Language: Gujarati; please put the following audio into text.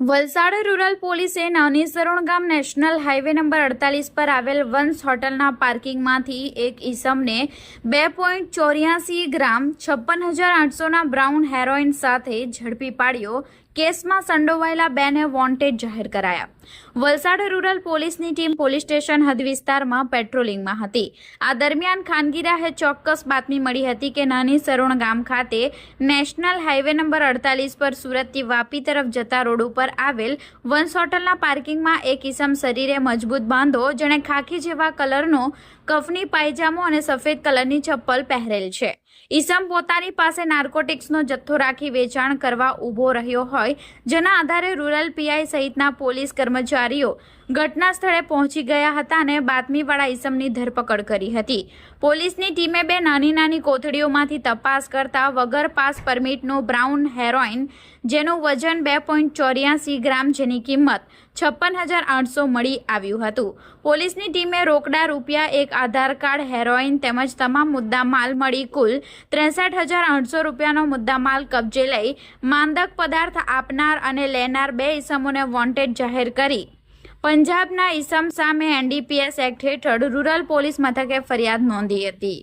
વલસાડ રૂરલ પોલીસે નાની સરોણ ગામ નેશનલ હાઈવે નંબર 48 પર આવેલ વંશ હોટલના પાર્કિંગમાંથી એક ઈસમને 2.84 ગ્રામ 56,800ના બ્રાઉન હેરોઇન સાથે ઝડપી પાડ્યો। કેસમાં સંડોવાયેલા બેને વોન્ટેડ જાહેર કરાયા। વલસાડ રૂરલ પોલીસની ટીમ પોલીસ સ્ટેશન હદ વિસ્તારમાં પેટ્રોલિંગમાં હતી। આ દરમિયાન ખાનગીરાહે ચોક્કસ બાતમી મળી હતી કે નાની સરોણ ગામ ખાતે નેશનલ હાઈવે નંબર 48 પર સુરતથી વાપી તરફ જતા રોડ ઉપર આવેલ વંશ હોટલના પાર્કિંગમાં એક ઈસમ શરીરે મજબૂત બાંધો, જેણે ખાકી જેવા કલરનો કફની પાયજામો અને સફેદ કલરની ચપ્પલ પહેરેલ છે। ઈસમ પોતાની પાસે નાર્કોટિક્સનો જથ્થો રાખી વેચાણ કરવા ઊભો રહ્યો હોય, જેના આધારે રૂરલ પીઆઈ સહિતના પોલીસ કર્મચારીઓ ઘટના સ્થળે પહોંચી ગયા હતા અને બાતમીવાળા ઈસમની ધરપકડ કરી હતી। પોલીસની ટીમે બે નાની કોથળીઓમાંથી તપાસ કરતા વગર પાસ પરમિટનો બ્રાઉન હેરોઇન, જેનું વજન 2.84 ગ્રામ, જેની કિંમત 56,800 મળી આવ્યું હતું। પોલીસની ટીમે રોકડા રૂપિયા, એક આધાર કાર્ડ, હેરોઇન તેમજ તમામ મુદ્દામાલ મળી કુલ 63,800 રૂપિયાનો મુદ્દામાલ કબજે લઈ માંદક પદાર્થ આપનાર અને લેનાર બે ઈસમોને વોન્ટેડ જાહેર કરી પંજાબના ઈસમ સામે NDPS એક્ટ હેઠળ રૂરલ પોલીસ મથકે ફરિયાદ નોંધી હતી।